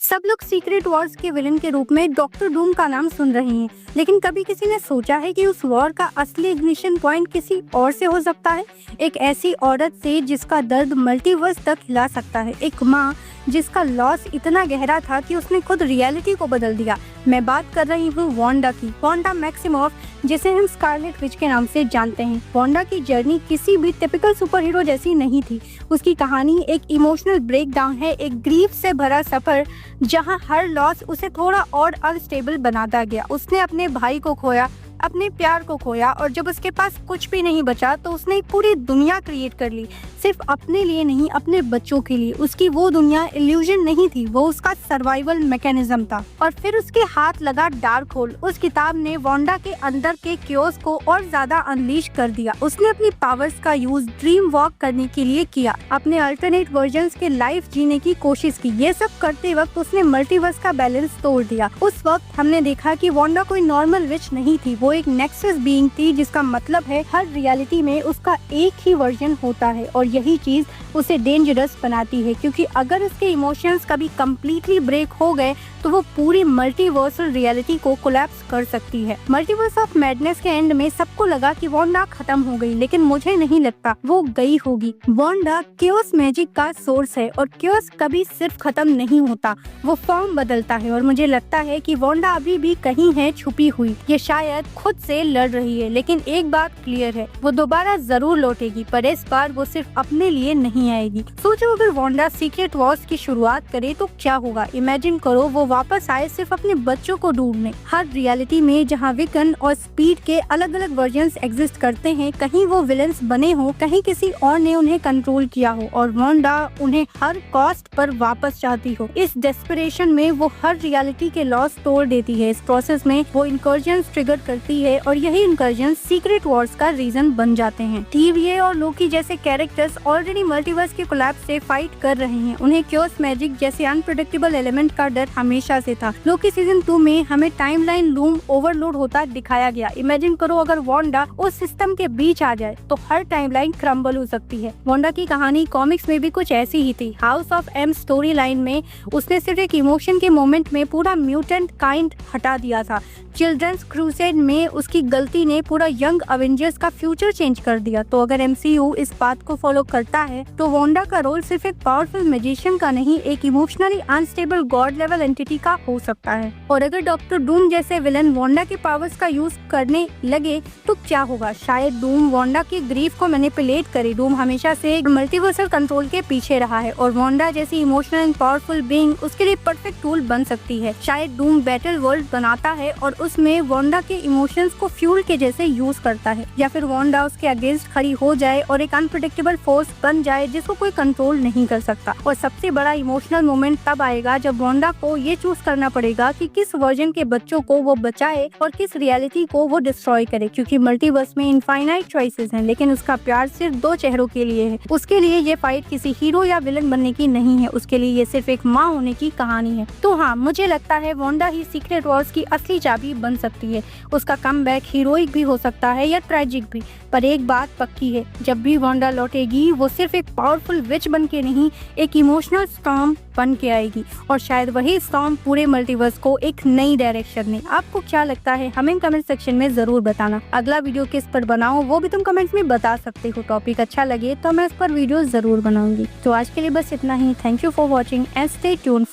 सब लोग secret Wars के विलन के रूप में डॉक्टर डूम का नाम सुन रहे हैं, लेकिन कभी किसी ने सोचा है कि उस वॉर का असली इग्निशन पॉइंट किसी और से हो सकता है। एक ऐसी औरत से जिसका दर्द मल्टीवर्स तक हिला सकता है, एक माँ जिसका लॉस इतना गहरा था कि उसने खुद रियलिटी को बदल दिया। मैं बात कर रही हूँ वांडा की, वांडा मैक्सिमोफ, जिसे हम स्कारलेट विच के नाम से जानते हैं। वांडा की जर्नी किसी भी टिपिकल सुपर हीरो जैसी नहीं थी। उसकी कहानी एक इमोशनल ब्रेकडाउन है, एक ग्रीफ से भरा सफर जहाँ हर लॉस उसे थोड़ा और अनस्टेबल बनाता गया। उसने अपने भाई को खोया, अपने प्यार को खोया, और जब उसके पास कुछ भी नहीं बचा तो उसने एक पूरी दुनिया क्रिएट कर ली, सिर्फ अपने लिए नहीं, अपने बच्चों के लिए। उसकी वो दुनिया इल्यूजन नहीं थी, वो उसका सर्वाइवल मैकेनिज्म था। और फिर उसके हाथ लगा डार्क होल। उस किताब ने वांडा के अंदर के क्योस को और ज्यादा अनलीश कर दिया। उसने अपनी पावर्स का यूज ड्रीम वॉक करने के लिए किया, अपने अल्टरनेट वर्जन्स के लाइफ जीने की कोशिश की। ये सब करते वक्त उसने मल्टीवर्स का बैलेंस तोड़ दिया। उस वक्त हमने देखा कि वांडा कोई नॉर्मल विच नहीं थी, वो एक नेक्सस बीइंग थी, जिसका मतलब है हर रियलिटी में उसका एक ही वर्जन होता है। और यही चीज उसे डेंजरस बनाती है, क्योंकि अगर उसके इमोशंस कभी कंप्लीटली ब्रेक हो गए तो वो पूरी मल्टीवर्सल रियलिटी को कोलैप्स कर सकती है। मल्टीवर्स ऑफ मैडनेस के एंड में सबको लगा कि वांडा खत्म हो गई, लेकिन मुझे नहीं लगता वो गई होगी। वांडा क्योस मैजिक का सोर्स है, और क्योस कभी सिर्फ खत्म नहीं होता, वो फॉर्म बदलता है। और मुझे लगता है कि वांडा अभी भी कहीं है छुपी हुई, ये शायद खुद से लड़ रही है। लेकिन एक बात क्लियर है, वो दोबारा जरूर लौटेगी, पर इस बार वो सिर्फ अपने लिए नहीं आएगी। सोचो अगर वांडा सीक्रेट वॉर्स की शुरुआत करे तो क्या होगा। इमेजिन करो वो वापस आए सिर्फ अपने बच्चों को ढूंढने। हर रियलिटी में जहाँ विकन और स्पीड के अलग अलग वर्जन्स एग्जिस्ट करते हैं, कहीं वो विलन्स बने हो, कहीं किसी और ने उन्हें कंट्रोल किया हो, और वांडा उन्हें हर कॉस्ट पर वापस चाहती हो। इस डेस्परेशन में वो हर रियलिटी के लॉस तोड़ देती है। इस प्रोसेस में वो इनकर्जन्स ट्रिगर करती है, और यही इनकर्जन्स सीक्रेट वॉर्स का रीजन बन जाते हैं। टीवीए और लोकी जैसे कैरेक्टर्स ऑलरेडी मल्टीवर्स के कोलैप्स से फाइट कर रहे हैं। उन्हें क्योस मैजिक जैसे अनप्रेडिक्टेबल एलिमेंट का डर हमेशा से था। लोकी सीजन 2 में हमें टाइमलाइन लूम ओवरलोड होता दिखाया गया। इमेजिन करो अगर वांडा उस सिस्टम के बीच आ जाए तो हर टाइमलाइन क्रम्बल हो सकती है। वांडा की कहानी कॉमिक्स में भी कुछ ऐसी ही थी। House of M story line में उसने सिर्फ एक इमोशन के मोमेंट में पूरा म्यूटेंट काइंड हटा दिया था। चिल्ड्रंस क्रूसेड में उसकी गलती ने पूरा यंग अवेंजर्स का फ्यूचर चेंज कर दिया। तो अगर एमसीयू इस बात को फॉलो करता है तो वांडा का रोल सिर्फ एक पावरफुल मैजिशियन का नहीं, एक emotionally unstable God level entity का हो सकता है। और अगर डॉक्टर डूम जैसे विलन वांडा के पावर्स का यूज करने लगे तो क्या होगा। शायद डूम वांडा की ग्रीफ को मैनिपुलेट करे। डूम हमेशा से मल्टीवर्सल कंट्रोल के पीछे रहा है, और वांडा जैसी इमोशनल एंड पावरफुल बीइंग उसके लिए परफेक्ट टूल बन सकती है। शायद डूम बैटल वर्ल्ड बनाता है और उसमें वांडा के इमोशंस को फ्यूल के जैसे यूज करता है, या फिर वांडा उसके अगेंस्ट खड़ी हो जाए और एक अनप्रेडिक्टेबल फोर्स बन जाए जिसको कोई कंट्रोल नहीं कर सकता। और सबसे बड़ा इमोशनल मोमेंट तब आएगा जब वांडा को ये चूज करना पड़ेगा कि किस वर्जन के बच्चों को वो बचाए और किस रियलिटी को वो डिस्ट्रॉय करे, क्योंकि मल्टीवर्स में इनफाइनाइट चॉइसेस हैं, लेकिन उसका प्यार सिर्फ 2 चेहरों के लिए है। उसके लिए ये फाइट किसी हीरो या विलन बनने की नहीं है, उसके लिए ये सिर्फ एक माँ होने की कहानी है। तो हाँ, मुझे लगता है वांडा ही सीक्रेट वॉर्स की असली चाबी बन सकती है। उसका कमबैक हीरोइक भी हो सकता है या ट्रेजिक भी, पर एक बात पक्की है, जब भी वांडा लौटेगी वो सिर्फ एक पावरफुल विच बन के नहीं, एक इमोशनल स्टॉर्म बन के आएगी। और शायद वही स्टॉर्म पूरे मल्टीवर्स को एक नई डायरेक्शन में। आपको क्या लगता है, हमें कमेंट सेक्शन में जरूर बताना। अगला वीडियो किस पर बनाऊं वो भी तुम कमेंट्स में बता सकते हो। टॉपिक अच्छा लगे तो मैं इस पर वीडियो जरूर बनाऊंगी। तो आज के लिए बस इतना ही। Thank you for watching and stay tuned.